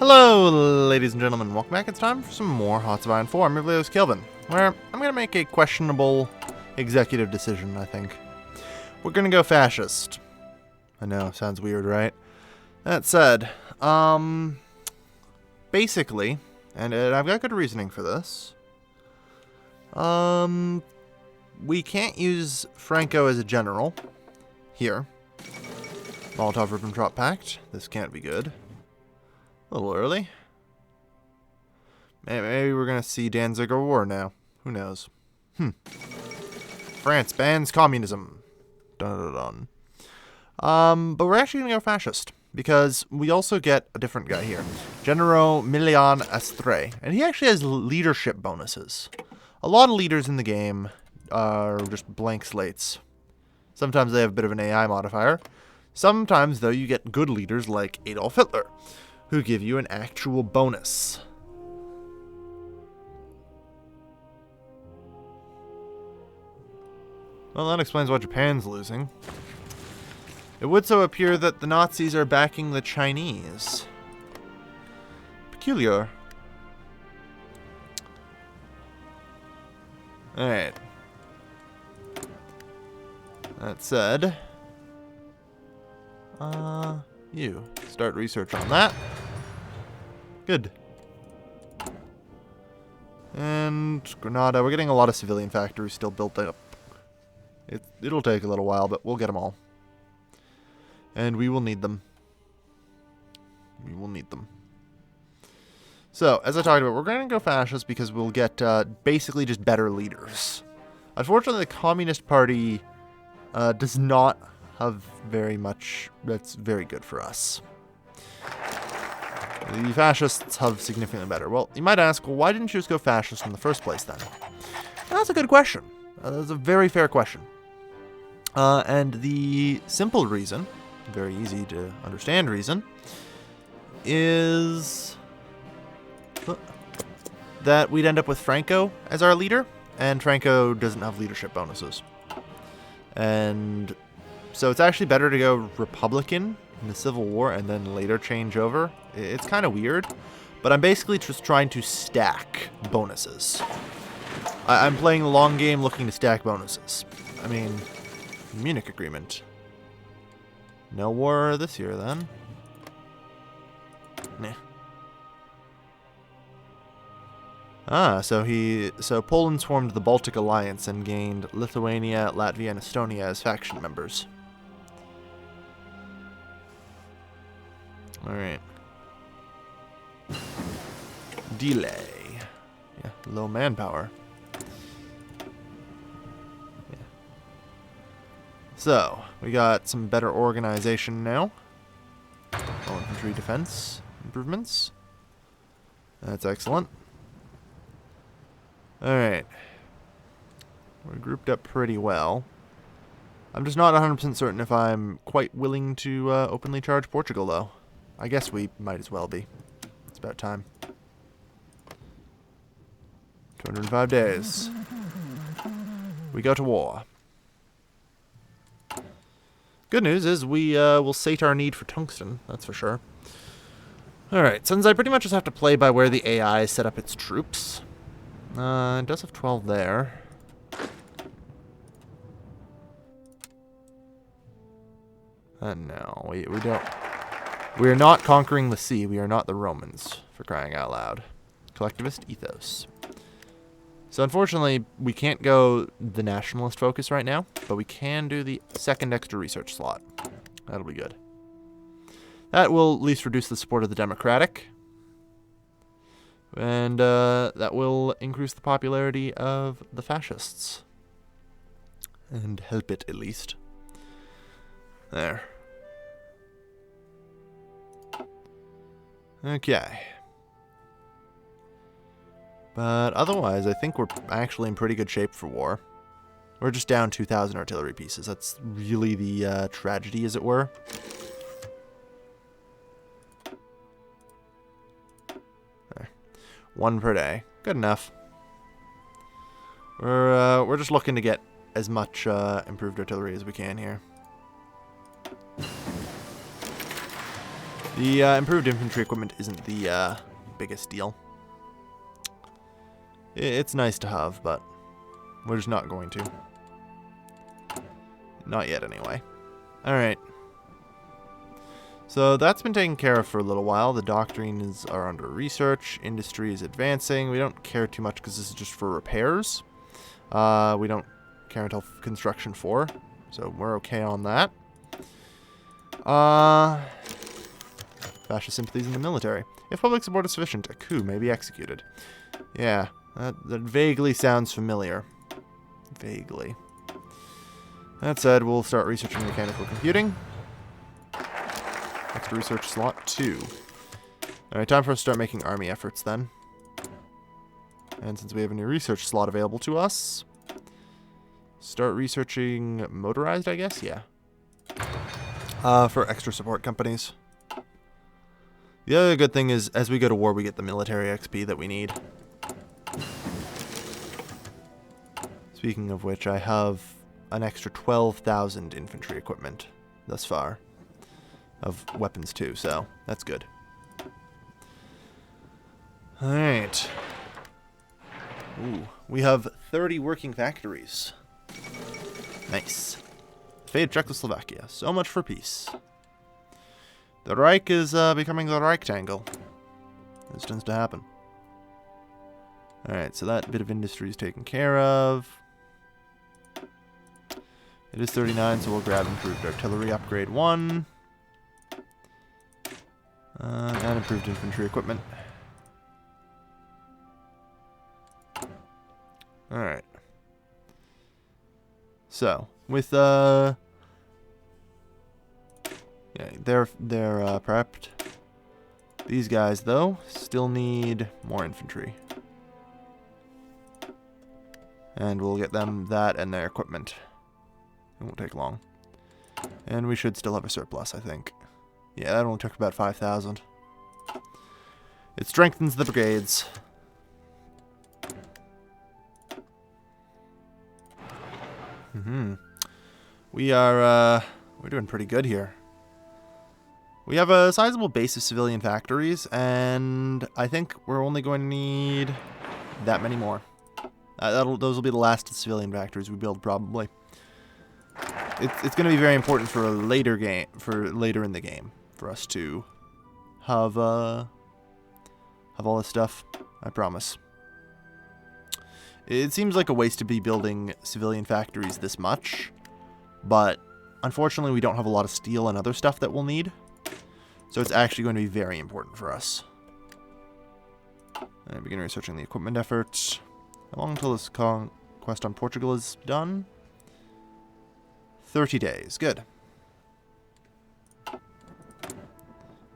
Hello, ladies and gentlemen. Welcome back. It's time for some more Hearts of Iron 4. I'm Rivleo's Kelvin, where I'm going to make a questionable executive decision, I think. We're going to go fascist. I know, sounds weird, right? That said, basically, and I've got good reasoning for this, we can't use Franco as a general here. Molotov-Ribbentrop Pact. This can't be good. A little early. Maybe we're going to see Danziger War now. Who knows? France bans communism. Dun dun dun. But we're actually going to go fascist. Because we also get a different guy here. General Milian Astre. And he actually has leadership bonuses. A lot of leaders in the game are just blank slates. Sometimes they have a bit of an AI modifier. Sometimes, though, you get good leaders like Adolf Hitler, who give you an actual bonus. Well, that explains why Japan's losing. It would so appear that the Nazis are backing the Chinese. Peculiar. Alright. That said, you start research on that. Good. And Granada, we're getting a lot of civilian factories still built up. It'll take a little while, but we'll get them all. And we will need them. We will need them. So, as I talked about, we're going to go fascist because we'll get basically just better leaders. Unfortunately, the Communist Party does not have very much that's very good for us. The fascists have significantly better. Well, you might ask, well, why didn't you just go fascist in the first place then? Well, that's a good question. That's a very fair question. And the simple reason, very easy to understand reason, is that we'd end up with Franco as our leader, and Franco doesn't have leadership bonuses. And so it's actually better to go Republican in the Civil War and then later change over. It's kind of weird, but I'm basically just trying to stack bonuses. I'm playing the long game looking to stack bonuses. I mean, Munich Agreement. No war this year then. Nah. So Poland formed the Baltic Alliance and gained Lithuania, Latvia, and Estonia as faction members. Alright. Delay. Yeah, low manpower. Yeah. So, we got some better organization now. Oh, infantry defense improvements. That's excellent. Alright. We're grouped up pretty well. I'm just not 100% certain if I'm quite willing to openly charge Portugal, though. I guess we might as well be. It's about time. 205 days. We go to war. Good news is we will sate our need for tungsten, that's for sure. Alright, since I pretty much just have to play by where the AI set up its troops. It does have 12 there. No, we don't. We are not conquering the sea. We are not the Romans, for crying out loud. Collectivist ethos. So unfortunately, we can't go the nationalist focus right now, but we can do the second extra research slot. That'll be good. That will at least reduce the support of the Democratic. And that will increase the popularity of the fascists. And help it, at least. There. Okay. But otherwise, I think we're actually in pretty good shape for war. We're just down 2,000 artillery pieces. That's really the tragedy, as it were. There. 1 per day. Good enough. We're just looking to get as much improved artillery as we can here. The improved infantry equipment isn't the biggest deal. It's nice to have, but we're just not going to. Not yet, anyway. Alright. So that's been taken care of for a little while. The doctrines are under research. Industry is advancing. We don't care too much because this is just for repairs. We don't care until construction 4. So we're okay on that. Fascist sympathies in the military. If public support is sufficient, a coup may be executed. Yeah, that vaguely sounds familiar. Vaguely. That said, we'll start researching mechanical computing. Next research slot 2. Alright, time for us to start making army efforts then. And since we have a new research slot available to us, start researching motorized, I guess? Yeah. For extra support companies. The other good thing is, as we go to war, we get the military XP that we need. Speaking of which, I have an extra 12,000 infantry equipment thus far. Of weapons too, so that's good. Alright. Ooh, we have 30 working factories. Nice. Fate of Czechoslovakia. So much for peace. The Reich is becoming the Rectangle. This tends to happen. Alright, so that bit of industry is taken care of. It is 39, so we'll grab improved artillery upgrade 1. And improved infantry equipment. Alright. So, with, yeah, they're prepped. These guys, though, still need more infantry. And we'll get them that and their equipment. It won't take long. And we should still have a surplus, I think. Yeah, that only took about 5,000. It strengthens the brigades. We're doing pretty good here. We have a sizable base of civilian factories, and I think we're only going to need that many more. Those will be the last civilian factories we build, probably. It's going to be very important for a later game, later in the game, for us to have all this stuff. I promise. It seems like a waste to be building civilian factories this much, but unfortunately we don't have a lot of steel and other stuff that we'll need, so it's actually going to be very important for us. And begin researching the equipment efforts. How long until this conquest on Portugal is done? 30 days. Good.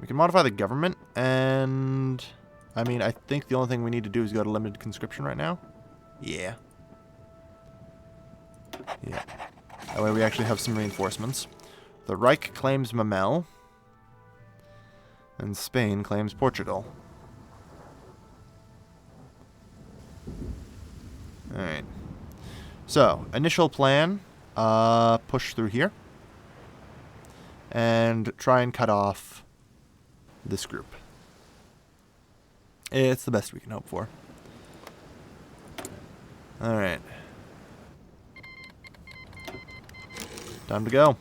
We can modify the government, and I mean, I think the only thing we need to do is go to limited conscription right now. Yeah. Yeah. That way we actually have some reinforcements. The Reich claims Mamel, and Spain claims Portugal. Alright. So, initial plan, push through here. And try and cut off this group. It's the best we can hope for. Alright. Time to go.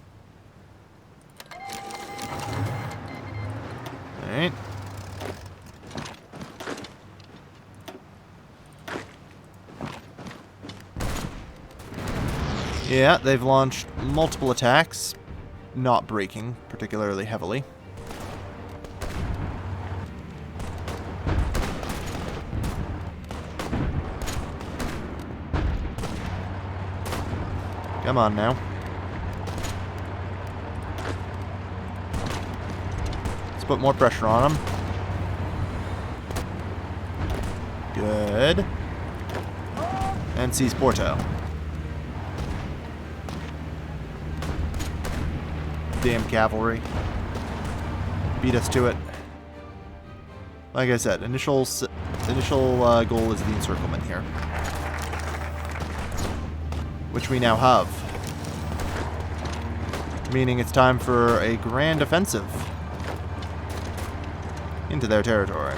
Alright. Yeah, they've launched multiple attacks, not breaking particularly heavily. Come on now. Let's put more pressure on them. Good. And seize Porto. Damn cavalry. Beat us to it. Like I said, initial goal is the encirclement here. Which we now have. Meaning it's time for a grand offensive. into their territory.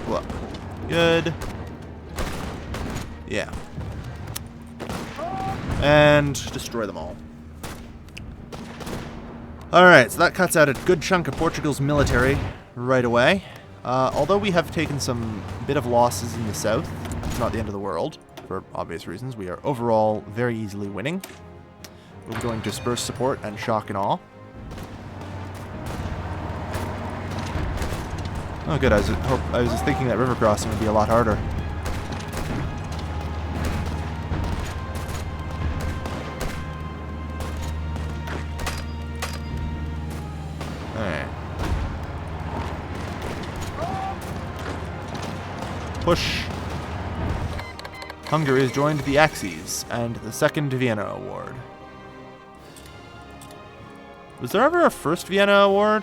Well, good. Yeah. And destroy them all. Alright, so that cuts out a good chunk of Portugal's military right away. Although we have taken some bit of losses in the south, it's not the end of the world, for obvious reasons. We are overall very easily winning. We're going to disperse support and shock and awe. Oh good, I was just thinking that river crossing would be a lot harder. Push. Hungary has joined the Axis and the Second Vienna Award. Was there ever a First Vienna Award?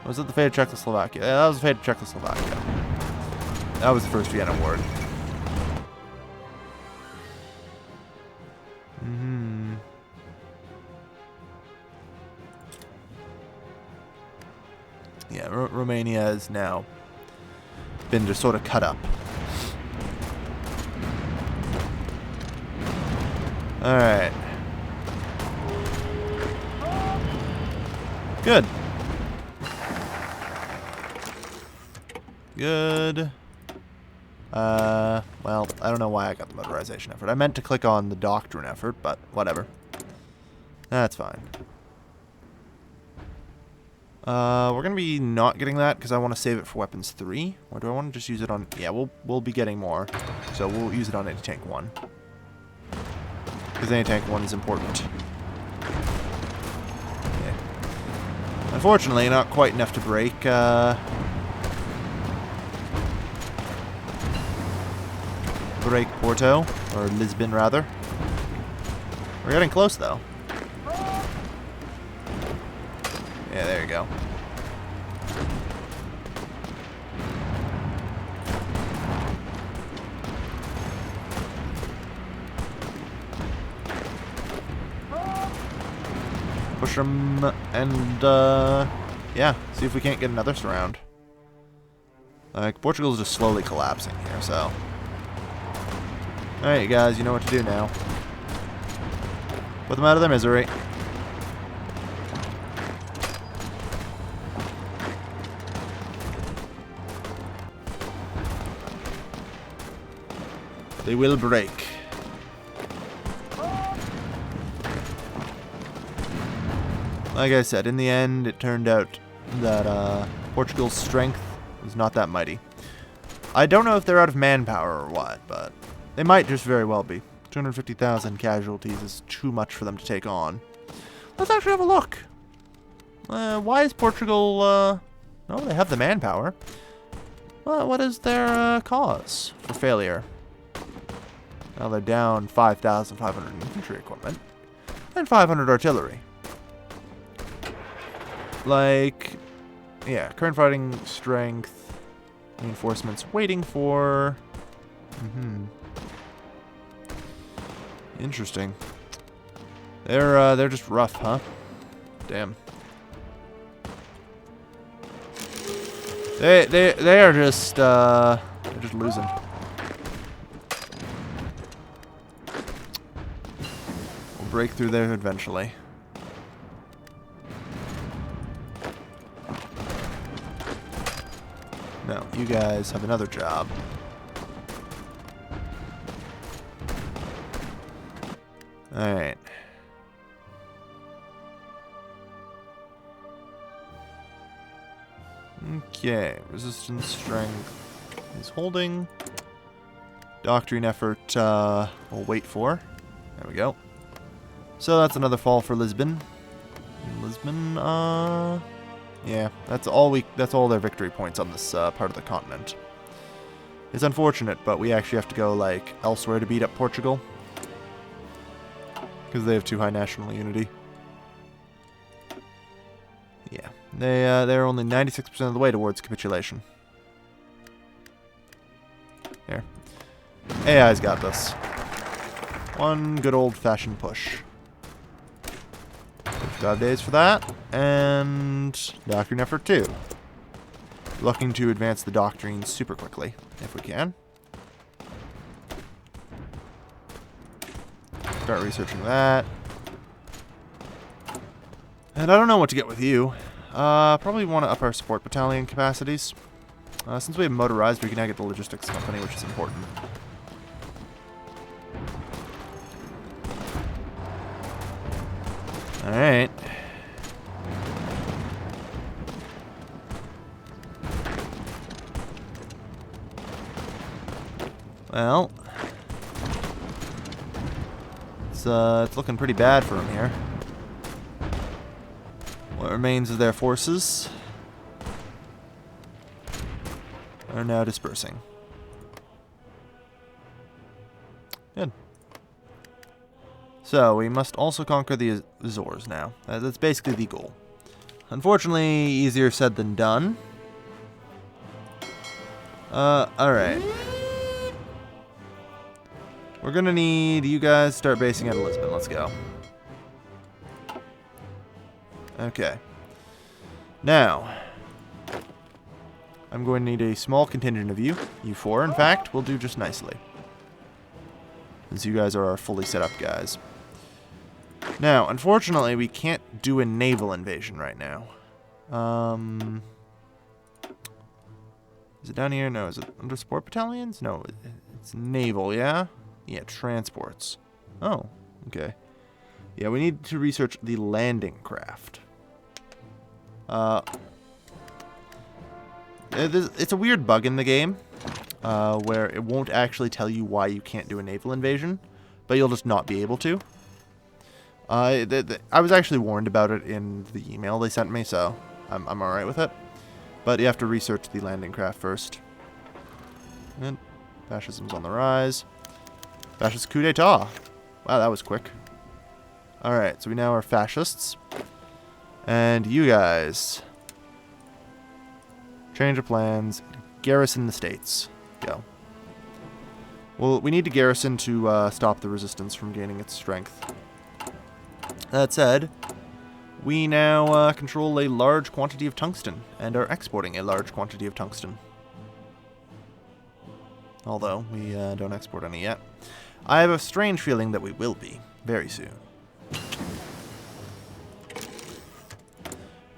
Or was it the fate of Czechoslovakia? Yeah, that was the fate of Czechoslovakia. That was the First Vienna Award. Yeah, Romania is now been just sort of cut up. Alright. Good. Good. Well, I don't know why I got the motorization effort. I meant to click on the doctrine effort, but whatever. That's fine. We're gonna be not getting that because I want to save it for weapons 3. Or do I want to just use it on... Yeah, we'll be getting more. So we'll use it on anti-tank 1. Because anti-tank 1 is important. Yeah. Unfortunately, not quite enough to break, break Porto. Or Lisbon, rather. We're getting close, though. Yeah, there you go. Push them and, yeah, see if we can't get another surround. Like, Portugal's just slowly collapsing here, so. Alright, you guys, you know what to do now. Put them out of their misery. They will break. Like I said, in the end, it turned out that Portugal's strength was not that mighty. I don't know if they're out of manpower or what, but they might just very well be. 250,000 casualties is too much for them to take on. Let's actually have a look. Why is Portugal... Oh, they have the manpower. Well, what is their cause for failure? Well, they're down 5,500 infantry equipment and 500 artillery. Like, yeah, current fighting strength, reinforcements waiting for. Interesting. They're just rough, huh? Damn. They are just they're just losing. We'll break through there eventually. No, you guys have another job. Alright. Okay, resistance strength is holding. Doctrine effort, we'll wait for. There we go. So that's another fall for Lisbon. Lisbon, yeah, that's all their victory points on this part of the continent. It's unfortunate, but we actually have to go, like, elsewhere to beat up Portugal. Because they have too high national unity. Yeah, they're only 96% of the way towards capitulation. Here. AI's got this. One good old-fashioned push. 5 days for that. And doctrine effort 2. Looking to advance the doctrine super quickly, if we can. Start researching that. And I don't know what to get with you. Probably want to up our support battalion capacities. Since we have motorized, we can now get the logistics company, which is important. Alright. Well, it's looking pretty bad for them here. What remains of their forces are now dispersing. Good. So, we must also conquer the Azores now. That's basically the goal. Unfortunately, easier said than done. Alright. We're gonna need you guys to start basing out of Lisbon. Let's go. Okay. Now, I'm going to need a small contingent of you. You 4, in fact, will do just nicely. Since you guys are our fully set up guys. Now, unfortunately, we can't do a naval invasion right now. Is it down here? No, is it under support battalions? No, it's naval, yeah? Yeah, transports. Oh, okay. Yeah, we need to research the landing craft. It's a weird bug in the game, where it won't actually tell you why you can't do a naval invasion, but you'll just not be able to. I was actually warned about it in the email they sent me, so I'm alright with it. But you have to research the landing craft first. And fascism's on the rise. Fascist coup d'etat. Wow, that was quick. Alright, so we now are fascists. And you guys. Change of plans. Garrison the states. Go. Well, we need to garrison to stop the resistance from gaining its strength. That said, we now control a large quantity of tungsten, and are exporting a large quantity of tungsten. Although, we don't export any yet. I have a strange feeling that we will be, very soon.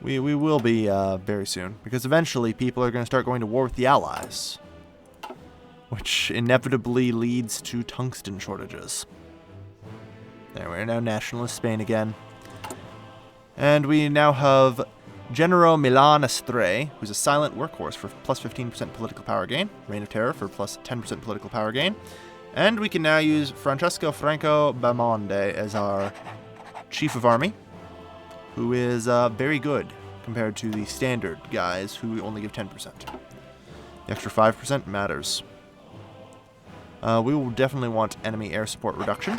We will be very soon, because eventually people are going to start going to war with the Allies. Which inevitably leads to tungsten shortages. There, we're now nationalist Spain again. And we now have Genero Milan Estre, who's a silent workhorse for plus 15% political power gain. Reign of Terror for plus 10% political power gain. And we can now use Francesco Franco Bamonde as our chief of army, who is very good compared to the standard guys who only give 10%. The extra 5% matters. We will definitely want enemy air support reduction.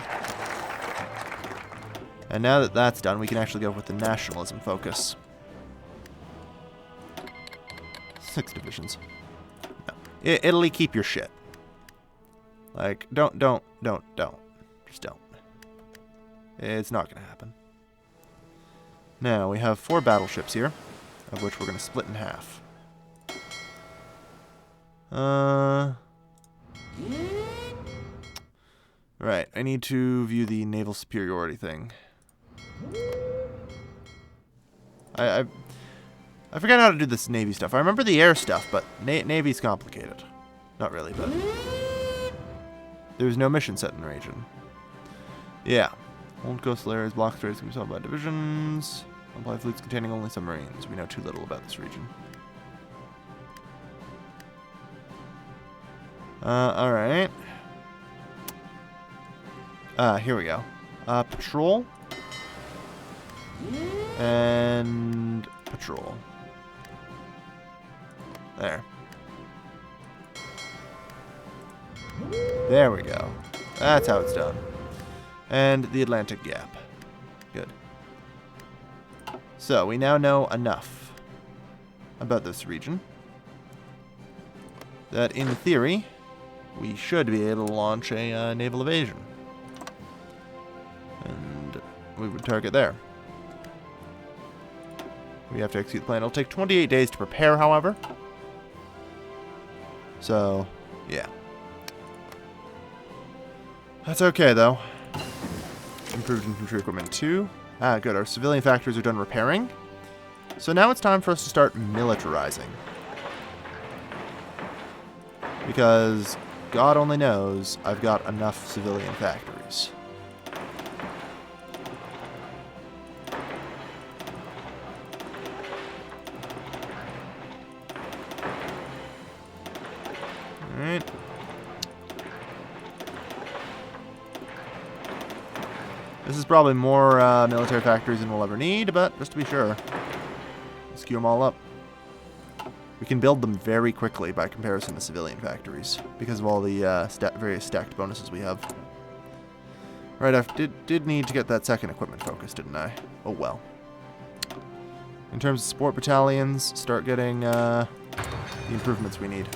And now that that's done, we can actually go with the nationalism focus. 6 divisions. No. Italy, keep your shit. Like, don't. Just don't. It's not going to happen. Now, we have 4 battleships here, of which we're going to split in half. Right, I need to view the naval superiority thing. I forgot how to do this Navy stuff. I remember the air stuff, but Navy's complicated. Not really, but... There's no mission set in the region. Yeah. Old coastal areas, block trades can be solved by divisions. Apply fleets containing only submarines. We know too little about this region. Alright. Here we go. Patrol. And patrol. There. There we go. That's how it's done. And the Atlantic Gap. Good. So, we now know enough about this region that, in theory, we should be able to launch a naval evasion. And we would target there. We have to execute the plan. It'll take 28 days to prepare, however. So, yeah. That's okay, though. Improved infantry equipment 2. Ah, good. Our civilian factories are done repairing. So now it's time for us to start militarizing. Because God only knows I've got enough civilian factories. Alright. This is probably more military factories than we'll ever need, but just to be sure, let's queue them all up. We can build them very quickly by comparison to civilian factories because of all the various stacked bonuses we have. Right, I did need to get that second equipment focus, didn't I? Oh well. In terms of support battalions, start getting the improvements we need.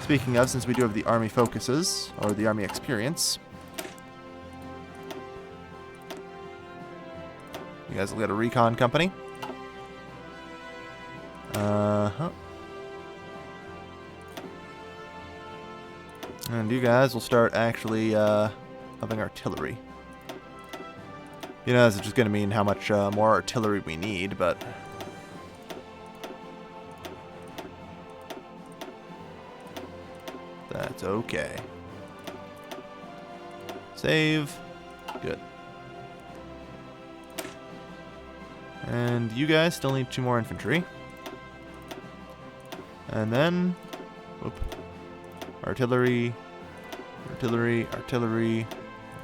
Speaking of, since we do have the army focuses, or the army experience, you guys will get a recon company. And you guys will start actually having artillery. You know, this is just going to mean how much more artillery we need, but that's okay. Save. Good. And you guys still need 2 more infantry. And then, whoop, artillery, artillery, artillery,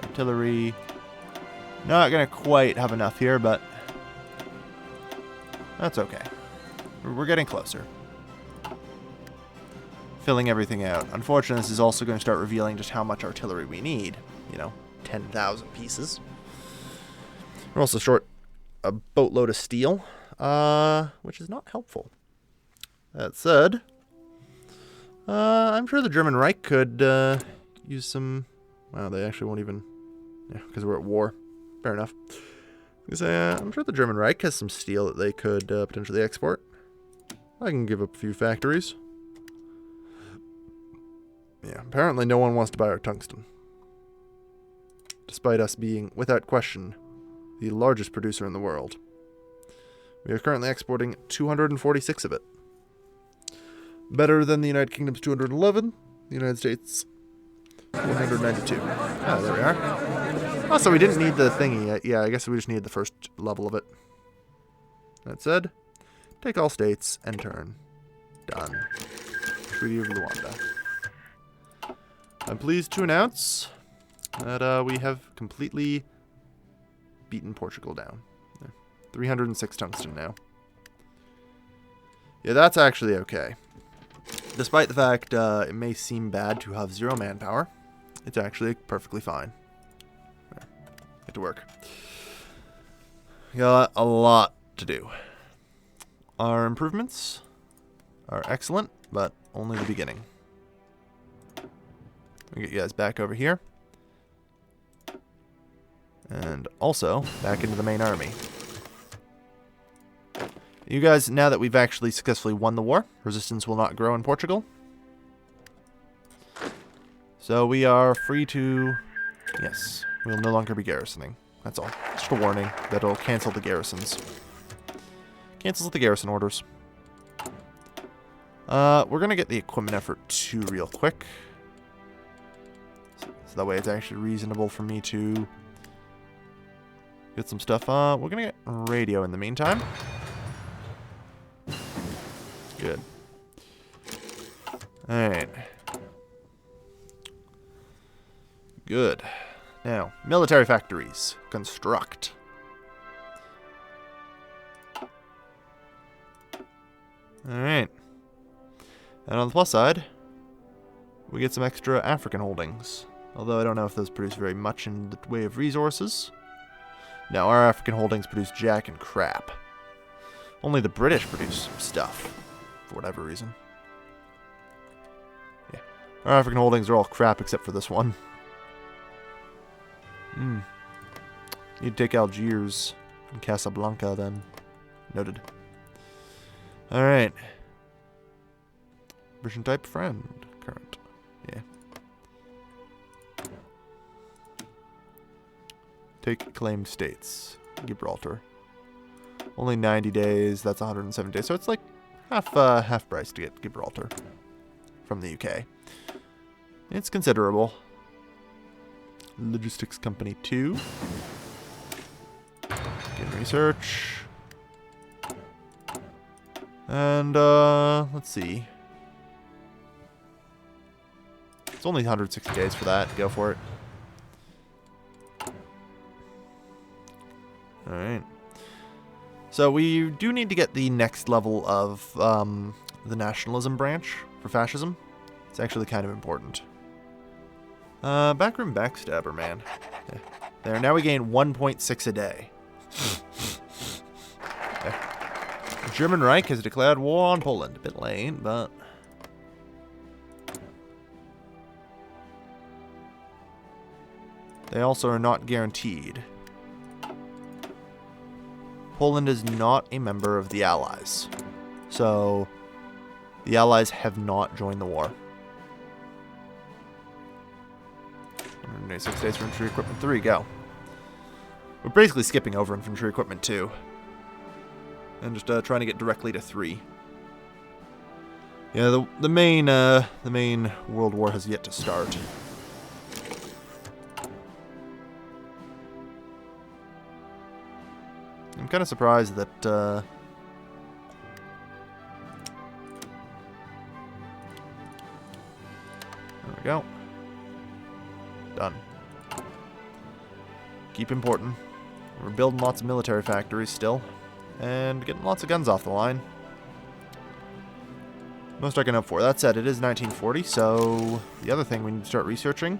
artillery. Not gonna quite have enough here, but that's okay. We're getting closer. Filling everything out. Unfortunately, this is also going to start revealing just how much artillery we need. You know, 10,000 pieces. We're also short a boatload of steel, which is not helpful. That said, I'm sure the German Reich could use some... Wow, they actually won't even... Yeah, because we're at war. Fair enough. I'm sure the German Reich has some steel that they could potentially export. I can give up a few factories. Yeah, apparently no one wants to buy our tungsten. Despite us being, without question, the largest producer in the world. We are currently exporting 246 of it. Better than the United Kingdom's 211, the United States 192. Ah, there we are. Oh, so we didn't need the thingy yet. Yeah, I guess we just needed the first level of it. That said, take all states and turn. Done. Treaty of Luanda. I'm pleased to announce that we have completely beaten Portugal down. 306 tungsten now. Yeah, that's actually okay. Despite the fact it may seem bad to have 0 manpower, it's actually perfectly fine. There. Get to work. We got a lot to do. Our improvements are excellent, but only the beginning. We'll get you guys back over here. And also, back into the main army. You guys, now that we've actually successfully won the war, resistance will not grow in Portugal. So we are free to... Yes, we'll no longer be garrisoning. That's all. Just a warning that it'll cancel the garrisons. Cancels the garrison orders. We're going to get the equipment effort 2 real quick. So that way it's actually reasonable for me to get some stuff. We're going to get radio in the meantime. Good. Alright. Good. Now, military factories. Construct. Alright. And on the plus side, we get some extra African holdings. Although I don't know if those produce very much in the way of resources. No, our African holdings produce jack and crap. Only the British produce some stuff. For whatever reason. Yeah. Our African holdings are all crap except for this one. Need to take Algiers and Casablanca then. Noted. Alright. Version type friend. Current. Yeah. Take claimed states. Gibraltar. Only 90 days. That's 107 days. So it's like half price to get Gibraltar from the UK. It's considerable. Logistics Company 2. Begin research. And, let's see. It's only 160 days for that. Go for it. Alright. So we do need to get the next level of the nationalism branch for fascism. It's actually kind of important. Backroom backstabber, man. Yeah. There, now we gain 1.6 a day. The German Reich has declared war on Poland. A bit late, but... they also are not guaranteed. Poland is not a member of the Allies. So, the Allies have not joined the war. 186 days for infantry equipment 3, go. We're basically skipping over infantry equipment 2. And just trying to get directly to 3. Yeah, the main World War has yet to start. I'm kind of surprised that there we go. Done. Keep importing. We're building lots of military factories still. And getting lots of guns off the line. Most I can hope for. That said, it is 1940, so the other thing we need to start researching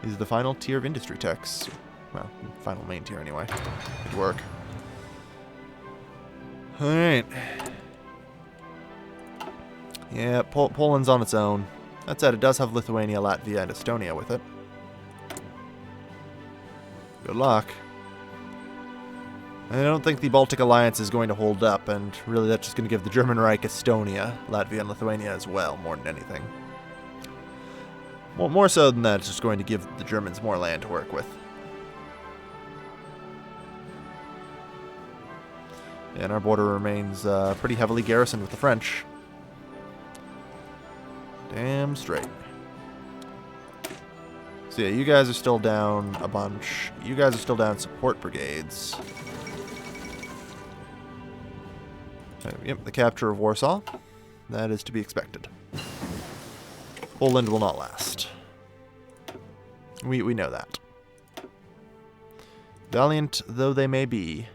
is the final tier of industry techs. Well, final main tier anyway. Good work. Alright. Yeah, Poland's on its own. That said, it does have Lithuania, Latvia, and Estonia with it. Good luck. I don't think the Baltic Alliance is going to hold up, and really that's just going to give the German Reich Estonia, Latvia, and Lithuania as well, more than anything. More so than that, it's just going to give the Germans more land to work with. And our border remains pretty heavily garrisoned with the French. Damn straight. So yeah, you guys are still down a bunch. You guys are still down support brigades. Yep, the capture of Warsaw. That is to be expected. Poland will not last. We know that. Valiant though they may be,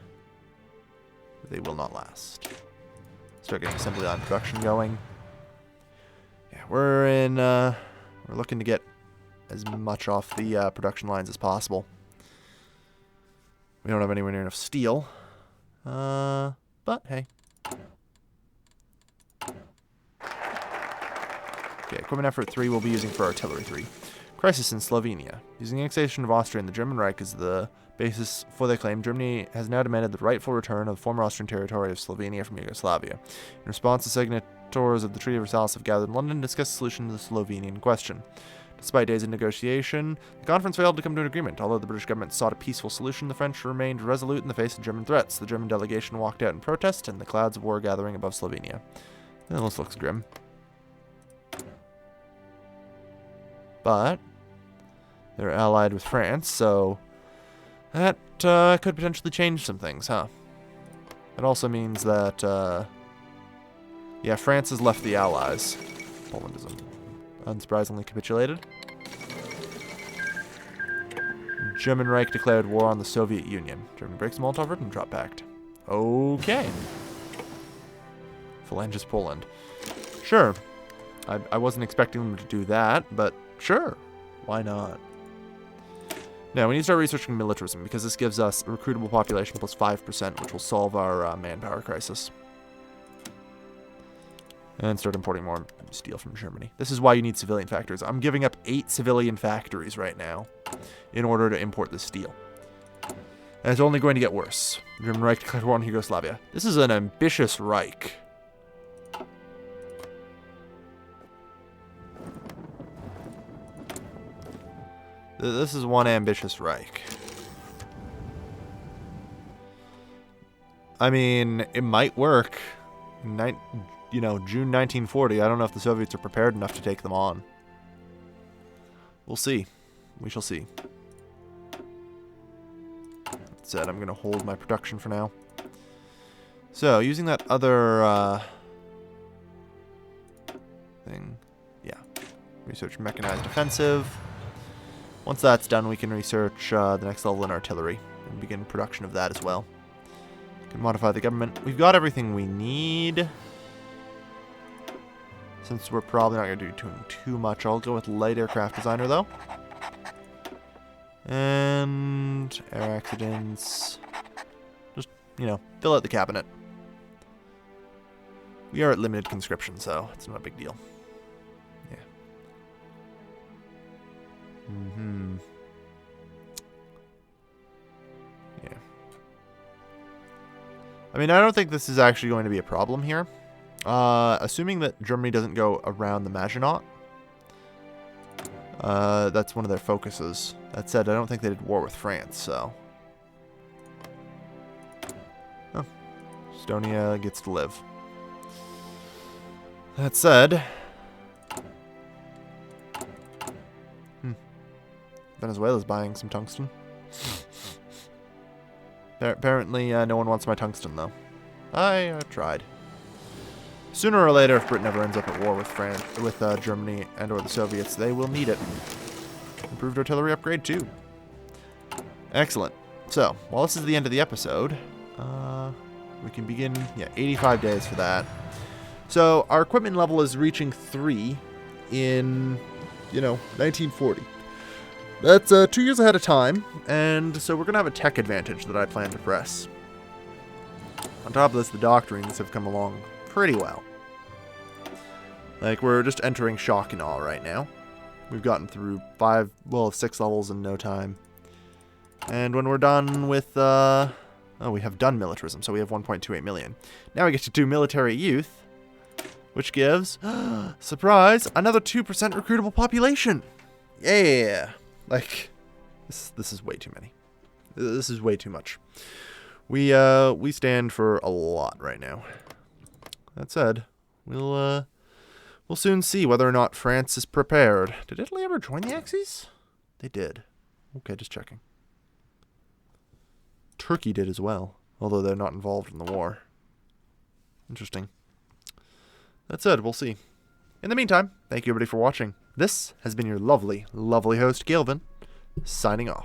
they will not last. Start getting assembly line production going. Yeah, we're looking to get as much off the production lines as possible. We don't have anywhere near enough steel. But hey. Okay, equipment effort 3 we'll be using for artillery 3. Crisis in Slovenia. Using the annexation of Austria and the German Reich as the basis for their claim, Germany has now demanded the rightful return of the former Austrian territory of Slovenia from Yugoslavia. In response, the signatories of the Treaty of Versailles have gathered in London to discuss the solution to the Slovenian question. Despite days of negotiation, the conference failed to come to an agreement. Although the British government sought a peaceful solution, the French remained resolute in the face of German threats. The German delegation walked out in protest, and the clouds of war gathering above Slovenia. This looks grim. But they're allied with France, so that could potentially change some things, huh? It also means that, yeah, France has left the Allies. Poland is unsurprisingly capitulated. German Reich declared war on the Soviet Union. Germany breaks the Molotov-Ribbentrop Pact. Okay. Phalanges Poland. Sure. I wasn't expecting them to do that, but sure. Why not? Now, we need to start researching militarism, because this gives us a recruitable population plus 5%, which will solve our manpower crisis. And start importing more steel from Germany. This is why you need civilian factories. I'm giving up 8 civilian factories right now in order to import this steel. And it's only going to get worse. German Reich declared war on Yugoslavia. This is an ambitious Reich. This is one ambitious Reich. I mean, it might work. You know, June 1940. I don't know if the Soviets are prepared enough to take them on. We'll see. We shall see. That said, I'm going to hold my production for now. So, using that other thing. Yeah. Research mechanized offensive. Once that's done, we can research the next level in artillery and begin production of that as well. Can modify the government. We've got everything we need. Since we're probably not going to do too much, I'll go with light aircraft designer, though. And air accidents. Just, you know, fill out the cabinet. We are at limited conscription, so it's not a big deal. Yeah. Yeah. I mean, I don't think this is actually going to be a problem here. Assuming that Germany doesn't go around the Maginot. That's one of their focuses. That said, I don't think they did war with France, so. Oh. Estonia gets to live. That said. Venezuela's buying some tungsten. Apparently, no one wants my tungsten, though. I tried. Sooner or later, if Britain ever ends up at war with Germany and/or the Soviets, they will need it. Improved artillery upgrade too. Excellent. So, while this is the end of the episode, we can begin. Yeah, 85 days for that. So our equipment level is reaching 3 in, 1940. That's 2 years ahead of time, and so we're gonna have a tech advantage that I plan to press. On top of this, the doctrines have come along pretty well. Like, we're just entering shock and awe right now. We've gotten through 6 levels in no time. And when we're done with, we have done militarism, so we have 1.28 million. Now we get to do military youth, which gives, surprise, another 2% recruitable population. Yeah! Like, this is way too many. This is way too much. We stand for a lot right now. That said, we'll soon see whether or not France is prepared. Did Italy ever join the Axis? They did. Okay, just checking. Turkey did as well, although they're not involved in the war. Interesting. That said, we'll see. In the meantime, thank you everybody for watching. This has been your lovely, lovely host, Galvin, signing off.